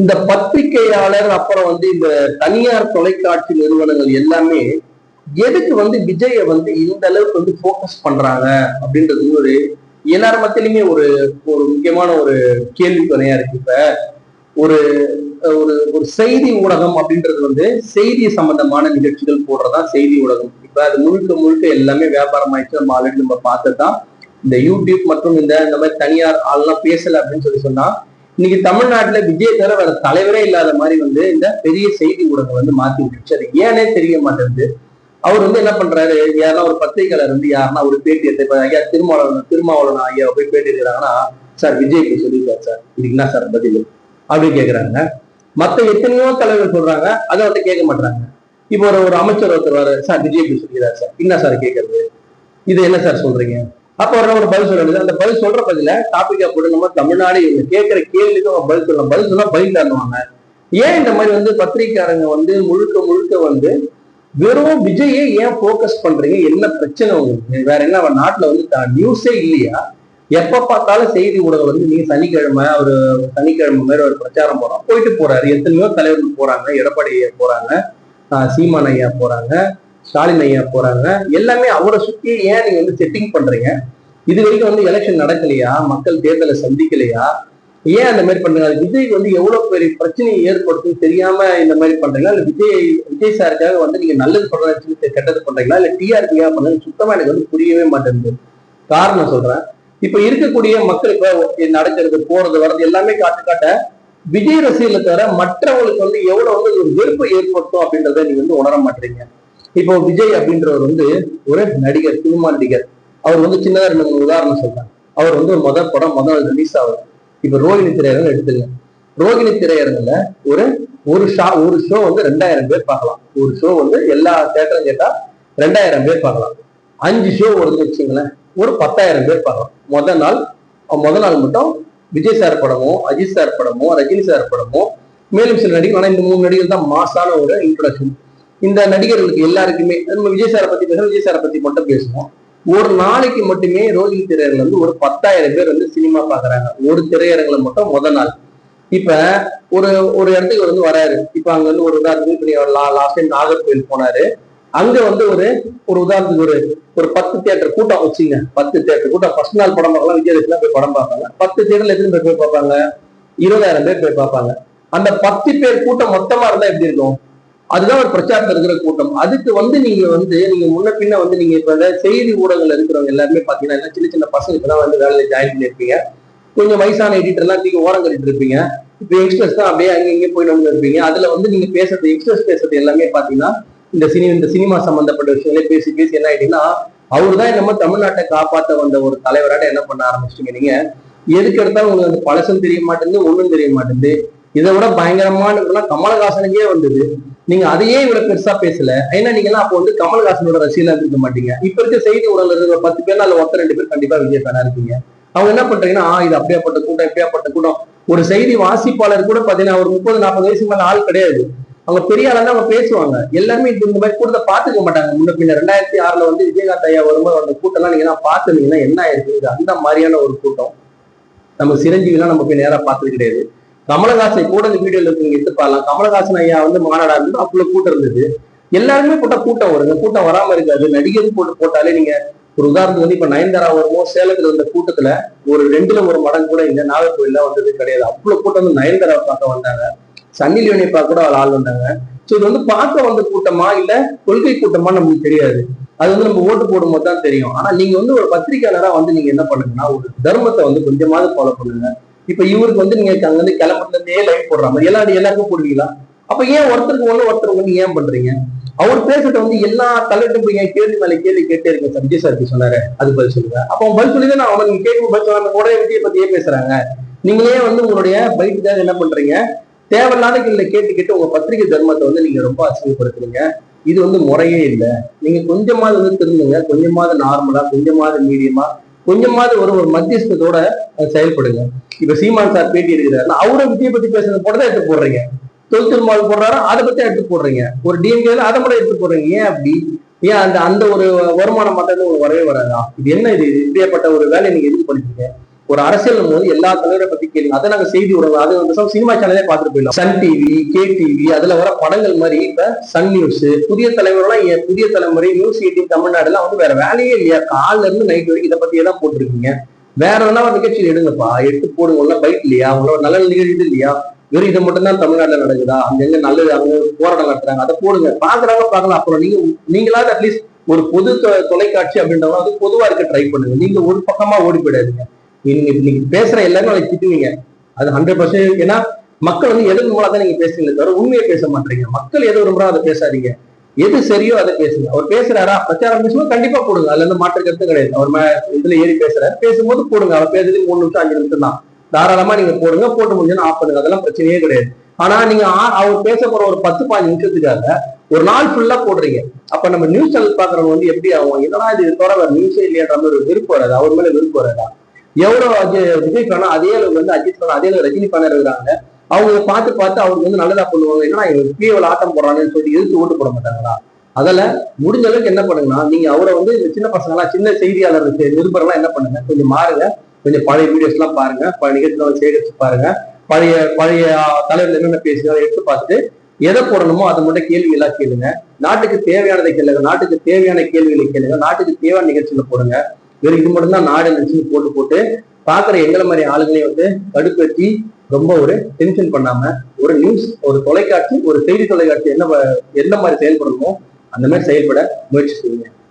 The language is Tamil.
இந்த பத்திரிகையாளர் அப்புறம் இந்த தனியார் தொலைக்காட்சி நிறுவனங்கள் எல்லாமே எதுக்கு விஜய இந்த அளவுக்கு போக்கஸ் பண்றாங்க அப்படின்றது எல்லார் மத்தியிலுமே ஒரு ஒரு முக்கியமான ஒரு கேள்வி துணையா இருக்கு. இப்ப ஒரு ஒரு ஒரு செய்தி ஊடகம் அப்படின்றது செய்தி சம்பந்தமான நிகழ்ச்சிகள் போடுறதா செய்தி ஊடகம். இப்ப அது முழுக்க முழுக்க எல்லாமே வியாபாரம் ஆயிடுச்சு. நம்ம ஆல்ரெடி நம்ம பார்த்ததுதான். இந்த யூடியூப் மற்றும் இந்த மாதிரி தனியார் ஆள்லாம் பேசல அப்படின்னு சொன்னா இன்னைக்கு தமிழ்நாட்டுல விஜய் தவிர வேற தலைவரே இல்லாத மாதிரி இந்த பெரிய செய்தி ஊடகம் மாத்தி விட்டுருச்சு. அது ஏனே தெரிய மாட்டேங்குது. அவர் என்ன பண்றாரு, யாருன்னா ஒரு பத்திரிகையாளர் யாருன்னா ஒரு பேட்டி எடுத்து ஐயா திருமாவளவன் ஐயா போய் பேட்டி எடுக்கிறாங்கன்னா, சார் விஜய் இப்படி சொல்லியிருக்காரு சார், இதுக்கு என்ன சார் பதில் அப்படின்னு கேட்கிறாங்க. மத்த எத்தனையோ தலைவர்கள் சொல்றாங்க, அதை கேட்க மாட்டாங்க. இப்போ ஒரு அமைச்சர் ஒருத்தர் வர, சார் விஜய் இப்படி சொல்லிக்கிறார் சார், என்ன சார் கேட்கறது, இது என்ன சார் சொல்றீங்க? அப்ப ஒரு பதில் சொல்றது, அந்த பதில் சொல்ற பதில டாபிக்கா போட்டு நம்ம தமிழ்நாடு இவங்க கேட்கிற கேள்விக்கு அவங்க பதில் சொல்லலாம். பதில் சொன்னா பதில் தருவாங்க. ஏன் இந்த மாதிரி பத்திரிகையாளங்க முழுக்க முழுக்க வெறும் விஜயை ஏன் போக்கஸ் பண்றீங்க? என்ன பிரச்சனை உங்களுக்கு? வேற என்ன நாட்டுல நியூஸே இல்லையா? எப்ப பார்த்தாலும் செய்தி ஊடகம் நீங்க சனிக்கிழமை மாதிரி ஒரு பிரச்சாரம் போயிட்டு போறாரு. எத்தனையோ தலைவர்கள் போறாங்க. எடப்பாடி ஐயா போறாங்க, சீமான் ஐயா போறாங்க, ஸ்டாலின் ஐயா போறாங்க. எல்லாமே அவரை சுத்தி ஏன் நீங்க செட்டிங் பண்றீங்க? இது வரைக்கும் எலெக்ஷன் நடக்கலையா? மக்கள் தேர்தலை சந்திக்கலையா? ஏன் அந்த மாதிரி பண்றீங்க? விஜய்க்கு எவ்வளவு பெரிய பிரச்சனையை ஏற்படுத்தும் தெரியாம இந்த மாதிரி பண்றீங்களா? இல்ல விஜய் சாருக்காக நீங்க நல்லது பண்றீங்க, கெட்டது பண்றீங்களா? இல்ல டிஆர்பியா பண்றீங்க? சுத்தமா எனக்கு புரியவே மாட்டேங்குது. காரணம் சொல்றேன். இப்ப இருக்கக்கூடிய மக்கள் இப்ப நடக்கிறது போறது வர்றது எல்லாமே காட்ட விஜய் ரசிகர்களை தவிர மற்றவங்களுக்கு எவ்வளவு ஒரு வெறுப்பை ஏற்படுத்தும் அப்படின்றத நீங்க உணர மாட்டீங்க. இப்போ விஜய் அப்படின்றவர் ஒரு நடிகர், சினிமா நடிகர். அவர் சின்னதா ரெண்டு உதாரணம் சொல்றேன். அவர் ஒரு முதல் ரிலீஸ் ஆகுது. இப்ப ரோகிணி திரையரங்கு எடுத்துங்க. ரோகிணி திரையரங்குல ஒரு ஷோ 2000 பேர் பார்க்கலாம். ஒரு ஷோ எல்லா தேட்டரும் கேட்டா 2000 பேர் பார்க்கலாம். 5 ஷோ வருதுன்னு வச்சுங்களேன், ஒரு 10,000 பேர் பார்க்கலாம். முதல் நாள் மட்டும் விஜய் சார் படமோ, அஜித் சார் படமோ, ரஜினி சார் படமோ, மேலும் சில நடிகர். ஆனா இந்த 3 நடிகர் தான் மாசான ஒரு இன்ட்ரோடக்ஷன். இந்த நடிகர்களுக்கு எல்லாருக்குமே நம்ம விஜய் சாரை பத்தி பேசுவோம், விஜய் சாரை பத்தி மட்டும் பேசுவோம். ஒரு நாளைக்கு மட்டுமே ரோகிணி திரையரங்குல ஒரு 10,000 பேர் சினிமா பாக்குறாங்க. ஒரு திரையரங்குல மட்டும் முதல் நாள். இப்ப ஒரு இடத்துக்கு வராரு. இப்ப அங்க ஒரு உதாரணத்துக்கு லாஸ்ட் டைம் நாகர்கோவில் போனாரு. அங்க ஒரு உதாரணத்துக்கு ஒரு 10 தியேட்டர் கூட்டம் வச்சுங்க. 10 தியேட்டர் கூட்டம் ஃபர்ஸ்ட் நாள் படம் பார்க்கலாம். விஜயதசமி போய் படம் பார்ப்பாங்க. 10 தியேட்டர்ல எத்தனை பேர் போய் பார்ப்பாங்க? 20,000 பேர் போய் பார்ப்பாங்க. அந்த 10 பேர் கூட்டம் மொத்தமா இருந்தா எப்படி இருக்கும்? அதுதான் ஒரு பிரச்சாரத்துல இருக்கிற கூட்டம். அதுக்கு நீங்க முன்ன பின்ன நீங்க இப்ப செய்தி ஊடகங்கள் இருக்கிறவங்க எல்லாருமே பாத்தீங்கன்னா சின்ன சின்ன பசங்க இப்பதான் வேலையில ஜாயின் பண்ணிருப்பீங்க. கொஞ்சம் வயசான எடிட்டர் எல்லாம் நீங்க ஓரம் கட்டிட்டு இருப்பீங்க. இப்ப யங்ஸ்டர்ஸ் தான் அப்படியே அங்க இங்கே போயிட்டு இருப்பீங்க. அதுல நீங்க பேசுறது, யங்ஸ்டர்ஸ் பேசுறது எல்லாமே பாத்தீங்கன்னா இந்த சினிமா சம்பந்தப்பட்ட விஷயங்களே பேசி பேசி என்ன ஆயிட்டீங்கன்னா, அவரு தான் நம்ம தமிழ்நாட்டை காப்பாற்ற வந்த ஒரு தலைவராட்ட என்ன பண்ண ஆரம்பிச்சிட்டீங்க. நீங்க எதுக்கு எடுத்தாலும் உங்களுக்கு பழசும் தெரிய மாட்டேங்குது, ஒண்ணும் தெரிய மாட்டேங்குது. இதை விட பயங்கரமான கமலஹாசனுக்கே வந்தது. நீங்க அதையே இவ்வளவு பெருசா பேசல. ஏன்னா நீங்க எல்லாம் அப்போ கமல்ஹாசனோட ரசிகலா இருக்க மாட்டீங்க. இப்ப இருக்க செய்தி ஊடகங்கள் இருக்கிற 10 பேர் அதுல 1-2 பேர் கண்டிப்பா விஜய் ஃபேனா இருப்பீங்க. அவங்க என்ன பண்றீங்கன்னா, இது அப்படியாப்பட்ட கூட்டம், இப்படியாப்பட்ட கூட்டம். ஒரு செய்தி வாசிப்பாளர் கூட பாத்தீங்கன்னா ஒரு 30-40 வயசு மேல ஆள் கிடையாது. அவங்க பெரிய ஆளா தான் அவங்க பேசுவாங்க. எல்லாருமே இந்த மாதிரி கூட்டத்தை பாத்துக்க மாட்டாங்க. முன்ன பின்ன 2006 விஜயகாந்த் ஐயா வரும்போது அந்த கூட்டம் எல்லாம் நீங்க பாத்துருந்தீங்கன்னா என்ன ஆயிருக்கு? அந்த மாதிரியான ஒரு கூட்டம். நம்ம சிரஞ்சீவி எல்லாம் நம்ம போய் நேரா பார்த்தது கிடையாது. கமலஹாசன் கூட இந்த வீடியோல இருக்கு, எடுத்து பாக்கலாம். கமலஹாசன் ஐயா மாநாடா இருந்து அவ்வளவு கூட்டம் இருந்தது. எல்லாருமே போட்டா கூட்டம் வருங்க, கூட்டம் வராம இருக்காது. நடிகர் போட்டாலே நீங்க ஒரு உதாரணத்துக்கு இப்ப நயன்தாரா வருமோ சேலத்துல இருந்த கூட்டத்துல ஒரு 2ல 1 மடங்கு கூட இந்த நாகர்கோவில்ல வந்தது கிடையாது. அவ்வளவு கூட்டம் நயன்தாரா பார்க்க வந்தாங்க. சன்னி லியோனை பார்க்க கூட ஆள் வந்தாங்க. சோ இது பார்க்க வந்த கூட்டமா இல்ல கொள்கை கூட்டமா நமக்கு தெரியாது. அது நம்ம ஓட்டு போடும்போது தான் தெரியும். ஆனா நீங்க ஒரு பத்திரிகையாளரா நீங்க என்ன பண்ணுங்கன்னா, ஒரு தர்மத்தை கொஞ்சமாவது ஃபாலோ பண்ணுங்க. இப்ப இவருக்கு நீங்க அங்க கிளம்புறதுல இருந்தே லைவ் போடுற மாதிரி எல்லாருக்கும் போடுவீங்களா? அப்ப ஏன் ஒருத்தருக்கு ஏன் பண்றீங்க? அவர் பேசுறது எல்லா தலைவர்கிட்டும் போய் கேள்வி மேல கேள்வி கேட்டே இருக்கேன். விஜய் சார் சொன்னாரு, அது பதில் சொல்லுங்க. அப்ப அவன் பதில் சொல்லி தான் அவன் நீங்க கேட்கும் பதில் சொல்லாம கூட விஜய் பத்தியே பேசுறாங்க. நீங்களே உங்களுடைய பைட்டுக்காக என்ன பண்றீங்க? தேவையில்லாத கேள்வி கேட்டு உங்க பத்திரிகை தர்மத்தை நீங்க ரொம்ப அசிங்கப்படுத்துறீங்க. இது முறையே இல்லை. நீங்க கொஞ்சமாவது திருந்துங்க. கொஞ்சமாவது நார்மலா, கொஞ்சமாவது மீடியமா, கொஞ்சமாவது ஒரு மத்தியஸ்தத்தோட செயல்படுங்க. இப்ப சீமான் சார் பேட்டி எடுக்கிறாரு, அவரை விஜய் பத்தி பேசுறது போட்டதான் எடுத்து போடுறீங்க. தொல்திருமாள் போடுறாரோ அதை பத்தி எடுத்து போடுறீங்க. ஒரு டிஎம்கேல அதை மட்டும் எடுத்து போடுறீங்க. ஏன் அப்படி? ஏன் அந்த ஒரு வருமானம் மட்டும் வரவே வராதா? இது என்ன? இது இப்படியாப்பட்ட ஒரு வேலையை நீங்க எதுக்கு பண்ணிருக்கீங்க? ஒரு அரசியல் போது எல்லா தலைவரை பத்தி கேளுங்க. அதை நாங்க செய்தி விடுறோம். அது சினிமா சேனலே பார்த்துட்டு போயிடலாம். சன் டிவி, கே டிவி, அதுல வர படங்கள் மாதிரி இப்ப சன் நியூஸ், புதிய தலைவரெல்லாம் புதிய தலைமுறை, நியூஸ் 18 தமிழ்நாடுலாம் வந்து வேற வேலையே இல்லையா? காலைல இருந்து நைட் வரைக்கும் இதை பத்தியே தான் போட்டிருக்கீங்க. வேற எதனா ஒரு நிகழ்ச்சியில் எடுங்கப்பா, எடுத்து போடுங்க. பைக் இல்லையா? அவங்களோட நல்ல நிகழ்ச்சி இல்லையா? வெறும் இது மட்டும் தான் தமிழ்நாட்டுல நடக்குதா? அங்க எங்க நல்லது, அங்க போராட்டம் நடத்துறாங்க, அதை போடுங்க. பாக்குறாங்க பாக்கலாம். அப்புறம் நீங்களாவது அட்லீஸ்ட் ஒரு பொது தொலைக்காட்சி அப்படின்றவங்க அது பொதுவா இருக்க ட்ரை பண்ணுங்க. நீங்க ஒரு பக்கமா ஓடி போயிடாதீங்க. நீங்க பேசுற எல்லாரும் நாளைக்கு திட்டுவீங்க. அது 100%. ஏன்னா மக்கள் வந்து எது மூலம் தான் நீங்க பேசுறீங்க தவிர உண்மையை பேச மாட்டீங்க. மக்கள் எது விரும்புறோம் அதை பேசாதீங்க. எது சரியோ அதை பேசுங்க. அவர் பேசுறாரா, பிரச்சாரம் பேசும்போது கண்டிப்பா போடுங்க. அதுல இருந்து மாற்று கருத்து கிடையாது. அவர் இதுல ஏறி பேசுறாரு, பேசும்போது போடுங்க. அவர் பேசுறது 3 நிமிஷம் 5 நிமிஷம் தான். தாராளமா நீங்க போடுங்க. போட்டு முடிஞ்சா ஆஃப் பண்ணுங்க. அதெல்லாம் பிரச்சனையே கிடையாது. ஆனா நீங்க அவர் பேச போற ஒரு 10-15 நிமிஷத்துக்காக ஒரு நாள் ஃபுல்லா போடுறீங்க. அப்ப நம்ம நியூஸ் சேனல் பாக்குறவங்க வந்து எப்படி ஆகும்? என்னன்னா இது தவிர நியூஸே இல்லையான்ற மாதிரி ஒரு விருப்பம் வராது. அவர் மேல விருப்பம் வராதா? எவ்வளவு விஜய் ஃபேனா அதே அளவுக்கு வந்து அஜித் ஃபேனா அதே அளவு ரஜினி ஃபேனா இருக்கிறாங்க. அவங்க பார்த்து அவருக்கு வந்து நல்லதா பண்ணுவாங்க. என்னன்னா இவங்க பிஏவல் ஆட்டம் போடுறாங்கன்னு சொல்லி எதிர்த்து ஓட்டு போட மாட்டாங்களா? அதில் முடிஞ்ச அளவுக்கு என்ன பண்ணுங்கன்னா, நீங்க அவரை வந்து இந்த சின்ன பசங்களா, சின்ன செய்தியாளர் நிருபரெல்லாம் என்ன பண்ணுங்க, கொஞ்சம் மாறுங்க. கொஞ்சம் பழைய வீடியோஸ் எல்லாம் பாருங்க, பழைய நிகழ்ச்சிகளை சேகரிச்சு பாருங்க. பழைய தலைவர்கள் என்னென்ன பேசுகிறோம் எடுத்து பார்த்துட்டு எதை போடணுமோ அதை மட்டும் கேள்வி எல்லாம் கேளுங்க. நாட்டுக்கு தேவையானதை கேளுங்க. நாட்டுக்கு தேவையான கேள்விகளை கேளுங்க. நாட்டுக்கு தேவையான நிகழ்ச்சிகளை போடுங்க. வெறும் இது மட்டும்தான் நாடு நிகழ்ச்சின்னு போட்டு பாக்குற எங்களை மாதிரி ஆளுங்களையும் வந்து கடுப்பேற்றி ரொம்ப ஒரு டென்ஷன் பண்ணாம ஒரு நியூஸ், ஒரு தொலைக்காட்சி, ஒரு செய்தி தொலைக்காட்சி என்ன மாதிரி செயல்படணுமோ அந்த மாதிரி செயல்பட முயற்சி செய்யுங்க.